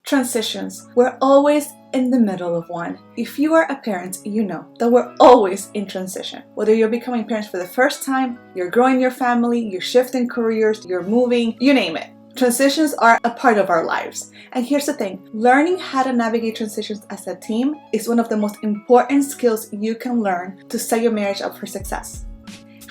Transitions. We're always in the middle of one. If you are a parent, you know that we're always in transition. Whether you're becoming parents for the first time, you're growing your family, you're shifting careers, you're moving, you name it. Transitions are a part of our lives. And here's the thing, learning how to navigate transitions as a team is one of the most important skills you can learn to set your marriage up for success.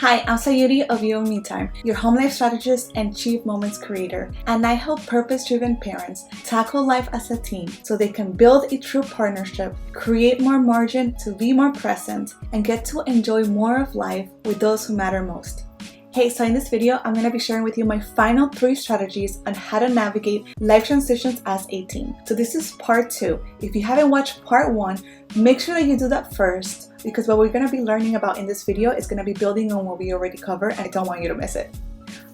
Hi, I'm Sayuri of You and Me Time, your home life strategist and chief moments creator, and I help purpose-driven parents tackle life as a team so they can build a true partnership, create more margin to be more present, and get to enjoy more of life with those who matter most. Hey, so in this video, I'm going to be sharing with you my final 3 strategies on how to navigate life transitions as a team. So this is part 2. If you haven't watched part 1, make sure that you do that first, because what we're going to be learning about in this video is going to be building on what we already covered, and I don't want you to miss it.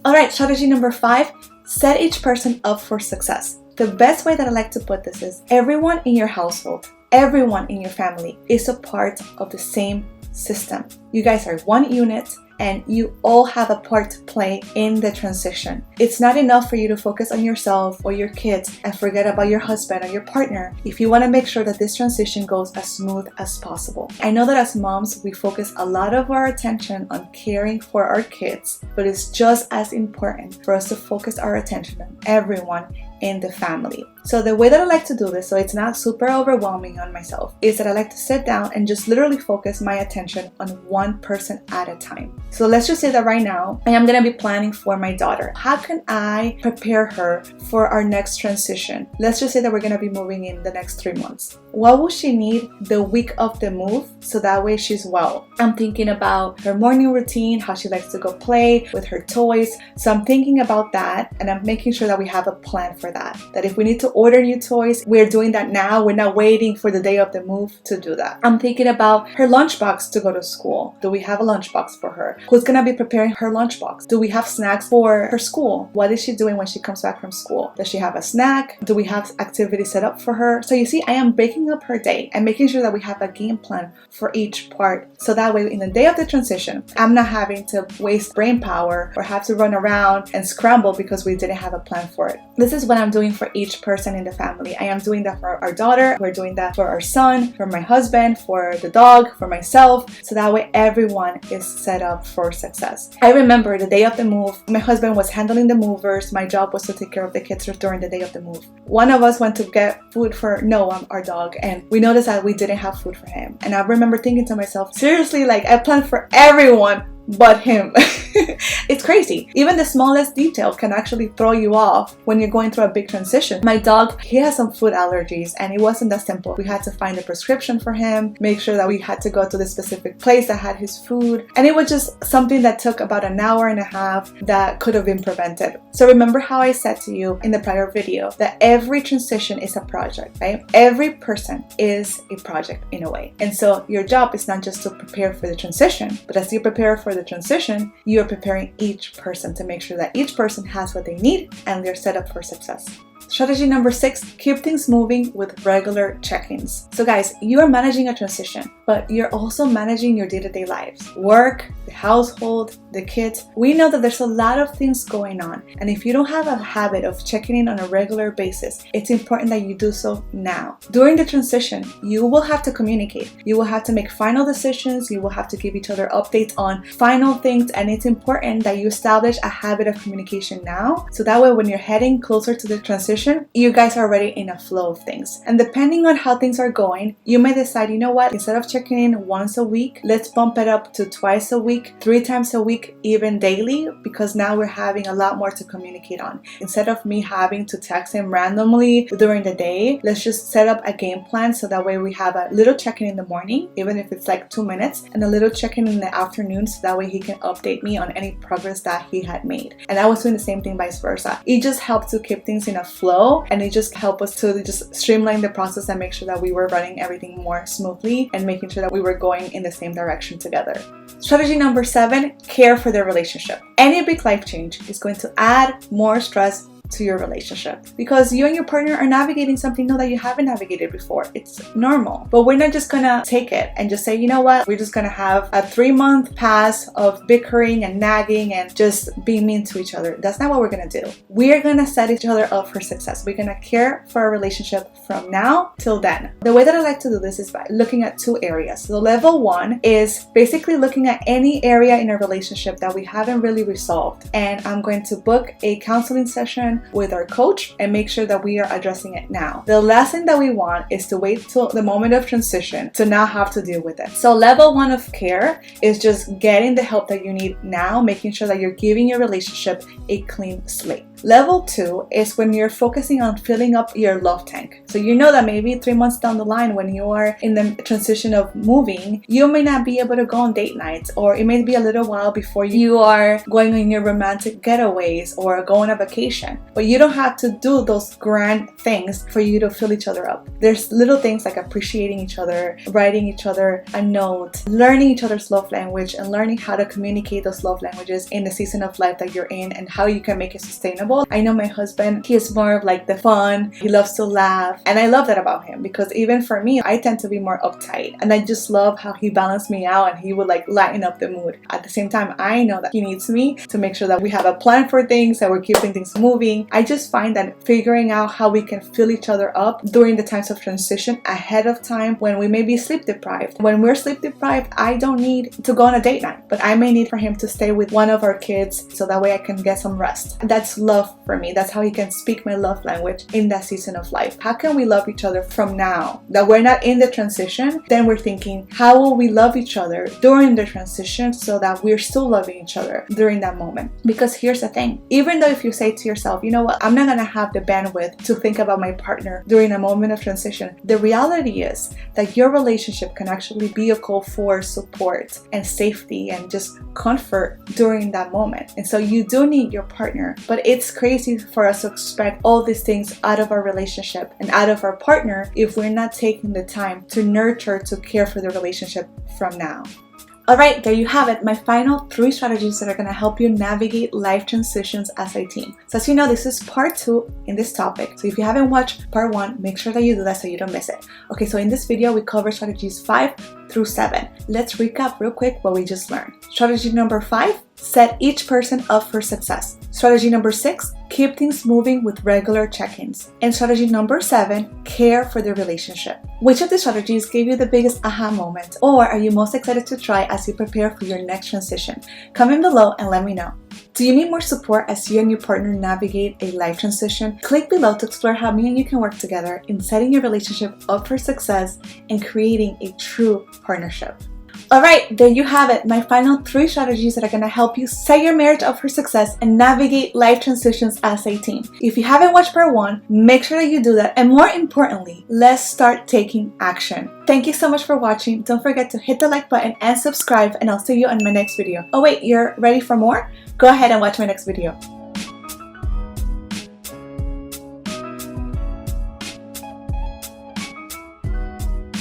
Alright, strategy number 5, set each person up for success. The best way that I like to put this is everyone in your household, everyone in your family is a part of the same system. You guys are one unit, and you all have a part to play in the transition. It's not enough for you to focus on yourself or your kids and forget about your husband or your partner if you want to make sure that this transition goes as smooth as possible. I know that as moms, we focus a lot of our attention on caring for our kids, but it's just as important for us to focus our attention on everyone in the family. So the way that I like to do this, so it's not super overwhelming on myself, is that I like to sit down and just literally focus my attention on one person at a time. So let's just say that right now, I am going to be planning for my daughter. How can I prepare her for our next transition? Let's just say that we're going to be moving in the next 3 months. What will she need the week of the move so that way she's well? I'm thinking about her morning routine, how she likes to go play with her toys. So I'm thinking about that, and I'm making sure that we have a plan for that. That if we need to order new toys, we're doing that now. We're not waiting for the day of the move to do that. I'm thinking about her lunchbox to go to school. Do we have a lunchbox for her? Who's going to be preparing her lunchbox? Do we have snacks for her school? What is she doing when she comes back from school? Does she have a snack? Do we have activities set up for her? So you see, I am breaking up her day and making sure that we have a game plan for each part. So that way, in the day of the transition, I'm not having to waste brain power or have to run around and scramble because we didn't have a plan for it. This is what I'm doing for each person in the family. I am doing that for our daughter. We're doing that for our son, for my husband, for the dog, for myself. So that way, everyone is set up for success. I remember the day of the move, my husband was handling the movers. My job was to take care of the kids during the day of the move. One of us went to get food for Noah, our dog, and we noticed that we didn't have food for him. And I remember thinking to myself, seriously, like I planned for everyone but him. It's crazy. Even the smallest detail can actually throw you off when you're going through a big transition. My dog, he has some food allergies, and it wasn't that simple. We had to find a prescription for him, make sure that we had to go to the specific place that had his food, and it was just something that took about an hour and a half that could have been prevented. So remember how I said to you in the prior video that every transition is a project, right? Every person is a project in a way. And so your job is not just to prepare for the transition, but as you prepare for the transition, you are preparing each person to make sure that each person has what they need and they're set up for success. Strategy number 6, keep things moving with regular check-ins. So guys, you are managing a transition, but you're also managing your day-to-day lives. Work, the household, the kids. We know that there's a lot of things going on, and if you don't have a habit of checking in on a regular basis, it's important that you do so now. During the transition, you will have to communicate. You will have to make final decisions. You will have to give each other updates on final things, and it's important that you establish a habit of communication now, so that way when you're heading closer to the transition, you guys are already in a flow of things. And depending on how things are going, you may decide, you know what, instead of checking in once a week, let's bump it up to twice a week, 3 times a week, even daily, because now we're having a lot more to communicate on. Instead of me having to text him randomly during the day, let's just set up a game plan so that way we have a little check-in in the morning, even if it's like 2 minutes, and a little check-in in the afternoon so that way he can update me on any progress that he had made. And I was doing the same thing vice versa. It just helped to keep things in a flow, and it just helped us to just streamline the process and make sure that we were running everything more smoothly and making sure that we were going in the same direction together. Strategy number 7, care for the relationship. Any big life change is going to add more stress to your relationship, because you and your partner are navigating something new that you haven't navigated before. It's normal. But we're not just gonna take it and just say, you know what, we're just gonna have a 3-month pass of bickering and nagging and just being mean to each other. That's not what we're gonna do. We're gonna set each other up for success. We're gonna care for our relationship from now till then. The way that I like to do this is by looking at 2 areas. So level 1 is basically looking at any area in a relationship that we haven't really resolved, and I'm going to book a counseling session with our coach and make sure that we are addressing it now. The last thing that we want is to wait till the moment of transition to not have to deal with it. So level 1 of care is just getting the help that you need now, making sure that you're giving your relationship a clean slate. Level 2 is when you're focusing on filling up your love tank. So you know that maybe 3 months down the line, when you are in the transition of moving, you may not be able to go on date nights, or it may be a little while before you are going on your romantic getaways or go on a vacation. But you don't have to do those grand things for you to fill each other up. There's little things like appreciating each other, writing each other a note, learning each other's love language, and learning how to communicate those love languages in the season of life that you're in, and how you can make it sustainable. I know my husband, he is more of like the fun, he loves to laugh, and I love that about him, because even for me, I tend to be more uptight, and I just love how he balanced me out and he would like lighten up the mood. At the same time, I know that he needs me to make sure that we have a plan for things, that we're keeping things moving. I just find that figuring out how we can fill each other up during the times of transition ahead of time, when we may be sleep deprived. When we're sleep deprived, I don't need to go on a date night, but I may need for him to stay with one of our kids so that way I can get some rest. That's love for me. That's how he can speak my love language in that season of life. How can we love each other from now that we're not in the transition? Then we're thinking, how will we love each other during the transition so that we're still loving each other during that moment? Because here's the thing, even though if you say to yourself, you know what, I'm not gonna have the bandwidth to think about my partner during a moment of transition, the reality is that your relationship can actually be a call for support and safety and just comfort during that moment. And so you do need your partner, but it's crazy for us to expect all these things out of our relationship and out of our partner if we're not taking the time to nurture, to care for the relationship from now. Alright, there you have it, my final 3 strategies that are going to help you navigate life transitions as a team. So as you know, this is part 2 in this topic. So if you haven't watched part 1, make sure that you do that so you don't miss it. Okay, so in this video, we cover strategies 5 through 7. Let's recap real quick what we just learned. Strategy number 5, set each person up for success. Strategy number 6, keep things moving with regular check-ins. And strategy number 7, care for the relationship. Which of the strategies gave you the biggest aha moment, or are you most excited to try as you prepare for your next transition? Comment below and let me know. Do you need more support as you and your partner navigate a life transition? Click below to explore how me and you can work together in setting your relationship up for success and creating a true partnership. Alright, there you have it, my final 3 strategies that are going to help you set your marriage up for success and navigate life transitions as a team. If you haven't watched part 1, make sure that you do that, and more importantly, let's start taking action. Thank you so much for watching. Don't forget to hit the like button and subscribe, and I'll see you in my next video. Oh wait, you're ready for more? Go ahead and watch my next video.